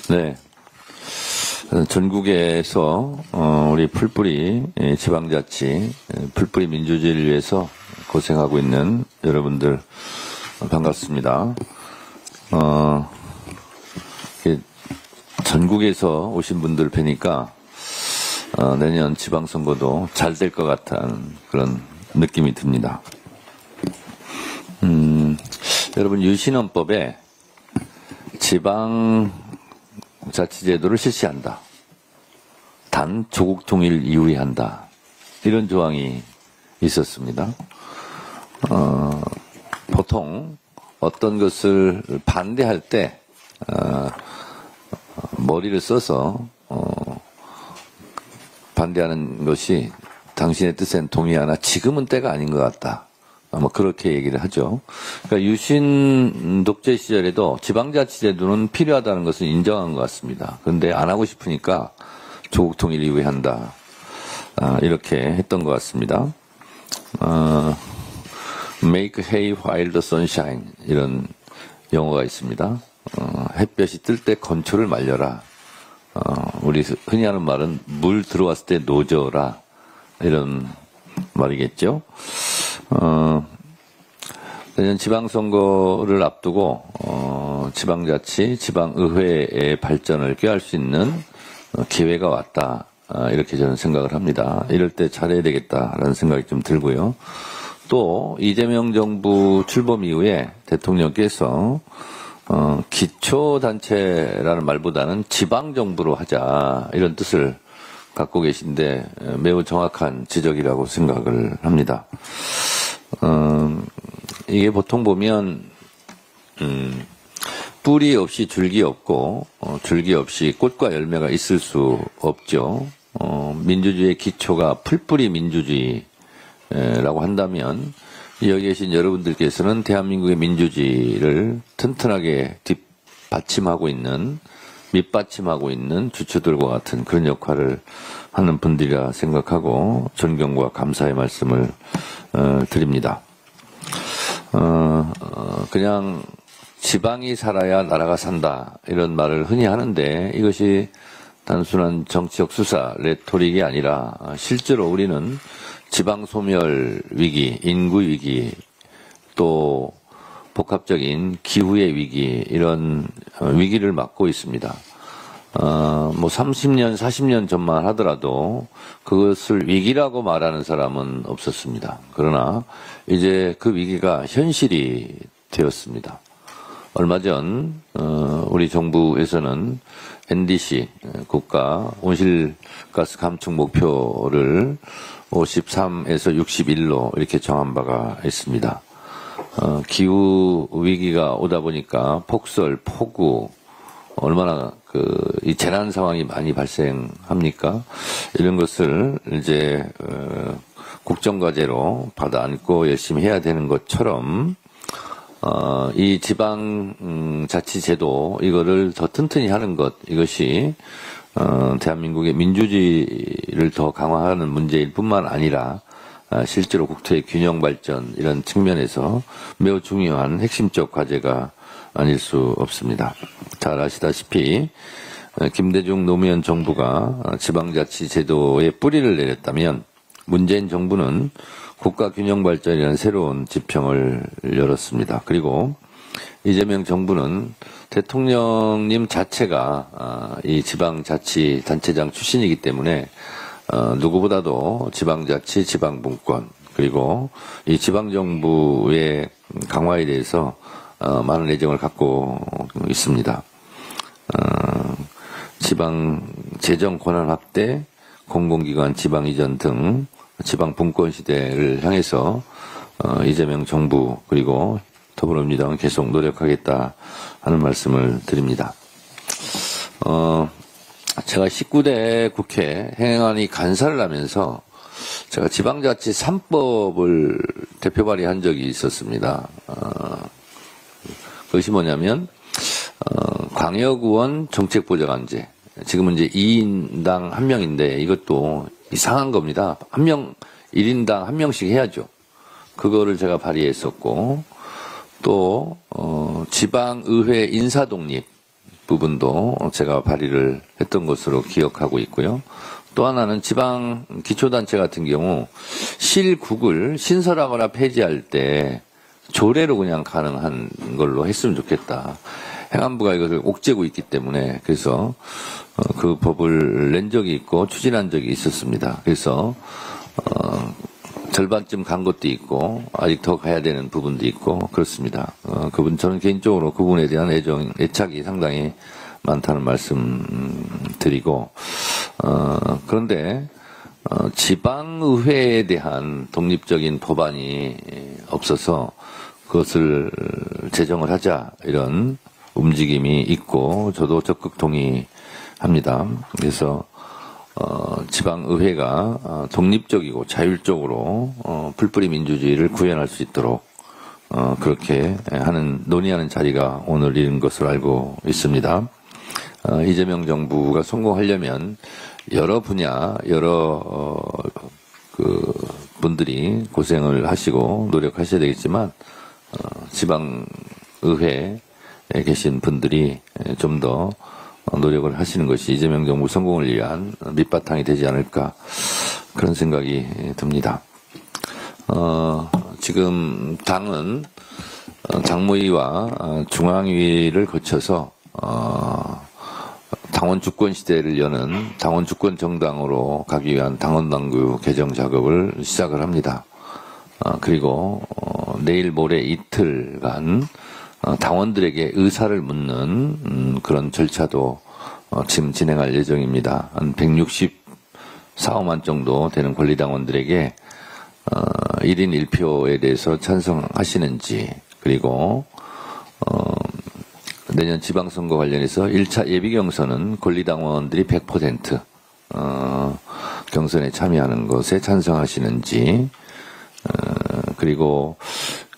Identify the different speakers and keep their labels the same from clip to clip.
Speaker 1: 네. 전국에서 우리 풀뿌리 지방자치, 풀뿌리 민주주의를 위해서 고생하고 있는 여러분들 반갑습니다. 전국에서 오신 분들 뵈니까 내년 지방선거도 잘 될 것 같은 그런 느낌이 듭니다. 여러분 유신헌법에 지방자치제도를 실시한다. 단 조국 통일 이후에 한다. 이런 조항이 있었습니다. 보통 어떤 것을 반대할 때 머리를 써서 반대하는 것이 당신의 뜻엔 동의하나 지금은 때가 아닌 것 같다. 뭐 그렇게 얘기를 하죠. 그러니까 유신 독재 시절에도 지방자치제도는 필요하다는 것은 인정한 것 같습니다. 그런데 안 하고 싶으니까 조국 통일 이후에 한다. 이렇게 했던 것 같습니다. Make hay while the sun shine 이런 용어가 있습니다. 햇볕이 뜰 때 건초를 말려라. 우리 흔히 하는 말은 물 들어왔을 때 노져라. 이런 말이겠죠. 내년 지방선거를 앞두고 지방자치, 지방의회의 발전을 꾀할 수 있는 기회가 왔다. 이렇게 저는 생각을 합니다. 이럴 때 잘해야 되겠다라는 생각이 좀 들고요. 또 이재명 정부 출범 이후에 대통령께서 기초단체라는 말보다는 지방정부로 하자 이런 뜻을 갖고 계신데 매우 정확한 지적이라고 생각을 합니다. 이게 보통 보면 뿌리 없이 줄기 없고 줄기 없이 꽃과 열매가 있을 수 없죠. 민주주의의 기초가 풀뿌리 민주주의라고 한다면 여기 계신 여러분들께서는 대한민국의 민주주의를 튼튼하게 뒷받침하고 있는 밑받침하고 있는 주체들과 같은 그런 역할을 하는 분들이라 생각하고 존경과 감사의 말씀을 드립니다. 그냥 지방이 살아야 나라가 산다 이런 말을 흔히 하는데 이것이 단순한 정치적 수사, 레토릭이 아니라 실제로 우리는 지방 소멸 위기, 인구 위기, 또 복합적인 기후의 위기 이런 위기를 맞고 있습니다. 뭐 30년, 40년 전만 하더라도 그것을 위기라고 말하는 사람은 없었습니다. 그러나 이제 그 위기가 현실이 되었습니다. 얼마 전 우리 정부에서는 NDC 국가 온실가스 감축 목표를 53에서 61로 이렇게 정한 바가 있습니다. 기후 위기가 오다 보니까 폭설, 폭우 얼마나 이 재난 상황이 많이 발생합니까? 이런 것을 이제 국정과제로 받아 안고 열심히 해야 되는 것처럼 이 지방자치제도 이거를 더 튼튼히 하는 것 이것이 대한민국의 민주주의를 더 강화하는 문제일 뿐만 아니라 실제로 국토의 균형 발전 이런 측면에서 매우 중요한 핵심적 과제가 아닐 수 없습니다. 잘 아시다시피 김대중 노무현 정부가 지방자치제도에 뿌리를 내렸다면 문재인 정부는 국가균형발전이라는 새로운 지평을 열었습니다. 그리고 이재명 정부는 대통령님 자체가 이 지방자치단체장 출신이기 때문에 누구보다도 지방자치, 지방분권 그리고 이 지방정부의 강화에 대해서 많은 애정을 갖고 있습니다. 지방 재정 권한 확대, 공공기관 지방 이전 등 지방 분권 시대를 향해서 이재명 정부 그리고 더불어민주당은 계속 노력하겠다 하는 말씀을 드립니다. 제가 19대 국회 행안위 간사를 하면서 제가 지방자치 3법을 대표 발의한 적이 있었습니다. 그것이 뭐냐면 광역의원 정책보좌관제 지금은 이제 2인당 1명인데 이것도 이상한 겁니다. 1인당 1명씩 해야죠. 그거를 제가 발의했었고 또 지방의회 인사독립 부분도 제가 발의를 했던 것으로 기억하고 있고요. 또 하나는 지방 기초단체 같은 경우 실국을 신설하거나 폐지할 때 조례로 그냥 가능한 걸로 했으면 좋겠다. 행안부가 이것을 옥죄고 있기 때문에 그래서 그 법을 낸 적이 있고 추진한 적이 있었습니다. 그래서 절반쯤 간 것도 있고 아직 더 가야 되는 부분도 있고 그렇습니다. 저는 개인적으로 그분에 대한 애착이 상당히 많다는 말씀 드리고 그런데 지방의회에 대한 독립적인 법안이 없어서 그것을 제정을 하자 이런 움직임이 있고 저도 적극 동의합니다. 그래서 지방의회가 독립적이고 자율적으로 풀뿌리 민주주의를 구현할 수 있도록 그렇게 논의하는 자리가 오늘 이른 것으로 알고 있습니다. 이재명 정부가 성공하려면 여러 분야, 그 분들이 고생을 하시고 노력하셔야 되겠지만 지방의회에 계신 분들이 좀 더 노력을 하시는 것이 이재명 정부 성공을 위한 밑바탕이 되지 않을까 그런 생각이 듭니다. 지금 당은 당무위와 중앙위를 거쳐서 당원 주권 시대를 여는 당원 주권 정당으로 가기 위한 당원당규 개정 작업을 시작을 합니다. 그리고 내일 모레 이틀간 당원들에게 의사를 묻는 그런 절차도 지금 진행할 예정입니다. 한 164만 정도 되는 권리당원들에게 1인 1표에 대해서 찬성하시는지 그리고 내년 지방선거 관련해서 1차 예비경선은 권리당원들이 100% 경선에 참여하는 것에 찬성하시는지 그리고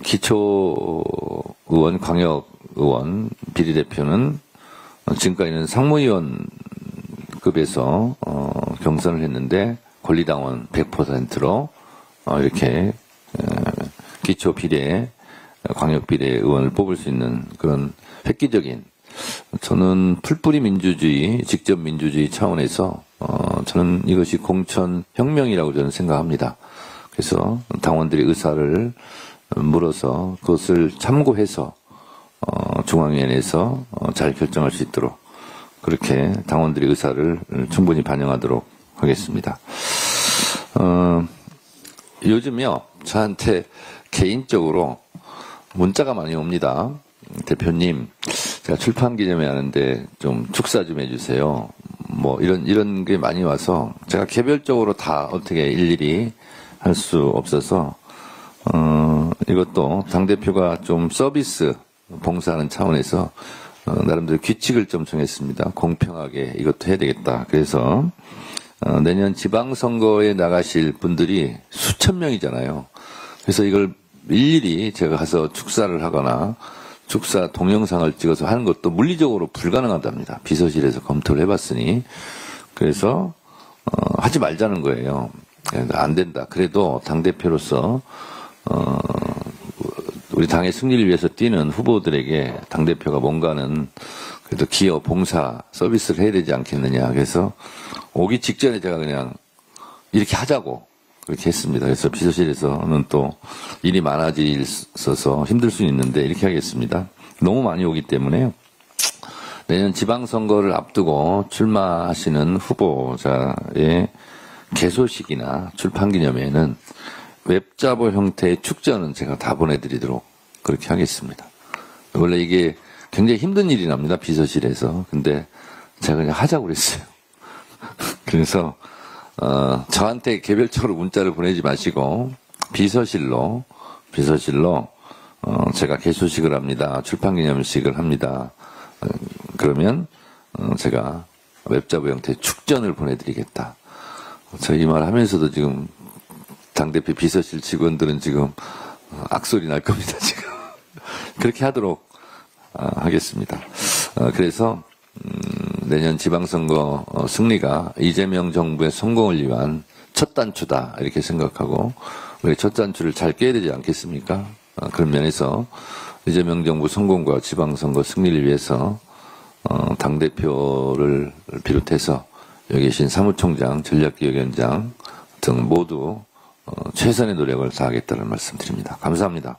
Speaker 1: 기초의원, 광역의원 비례대표는 지금까지는 상무위원급에서 경선을 했는데 권리당원 100%로 이렇게 기초 비례, 광역 비례 의원을 뽑을 수 있는 그런 획기적인 저는 풀뿌리 민주주의, 직접 민주주의 차원에서 저는 이것이 공천 혁명이라고 저는 생각합니다. 그래서 당원들이 의사를 물어서 그것을 참고해서 중앙위원회에서 잘 결정할 수 있도록 그렇게 당원들의 의사를 충분히 반영하도록 하겠습니다. 요즘요 저한테 개인적으로 문자가 많이 옵니다. 대표님, 제가 출판 기념회 하는데 좀 축사 좀 해주세요. 뭐 이런 게 많이 와서 제가 개별적으로 다 어떻게 일일이 할 수 없어서 이것도 당대표가 좀 서비스 봉사하는 차원에서 나름대로 규칙을 좀 정했습니다. 공평하게 이것도 해야 되겠다. 그래서 내년 지방선거에 나가실 분들이 수천 명이잖아요. 그래서 이걸 일일이 제가 가서 축사를 하거나 축사 동영상을 찍어서 하는 것도 물리적으로 불가능하답니다. 비서실에서 검토를 해봤으니. 그래서 하지 말자는 거예요. 안 된다. 그래도 당대표로서 우리 당의 승리를 위해서 뛰는 후보들에게 당대표가 뭔가는 그래도 기여, 봉사, 서비스를 해야 되지 않겠느냐. 그래서 오기 직전에 제가 그냥 이렇게 하자고 그렇게 했습니다. 그래서 비서실에서는 또 일이 많아지셔서 힘들 수 있는데 이렇게 하겠습니다. 너무 많이 오기 때문에요. 내년 지방선거를 앞두고 출마하시는 후보자의 개소식이나 출판기념회는 웹자보 형태의 축전은 제가 다 보내드리도록 그렇게 하겠습니다. 원래 이게 굉장히 힘든 일이 납니다. 비서실에서. 근데 제가 그냥 하자고 그랬어요. 그래서 저한테 개별적으로 문자를 보내지 마시고 비서실로 제가 개소식을 합니다. 출판기념식을 합니다. 그러면 제가 웹자보 형태의 축전을 보내드리겠다. 저 이 말 하면서도 지금 당대표 비서실 직원들은 지금 악소리 날 겁니다. 지금 그렇게 하도록 하겠습니다. 그래서 내년 지방선거 승리가 이재명 정부의 성공을 위한 첫 단추다 이렇게 생각하고 우리 첫 단추를 잘 깨야 되지 않겠습니까? 그런 면에서 이재명 정부 성공과 지방선거 승리를 위해서 당대표를 비롯해서 여기 계신 사무총장, 전략기획위원장 등 모두 최선의 노력을 다하겠다는 말씀드립니다. 감사합니다.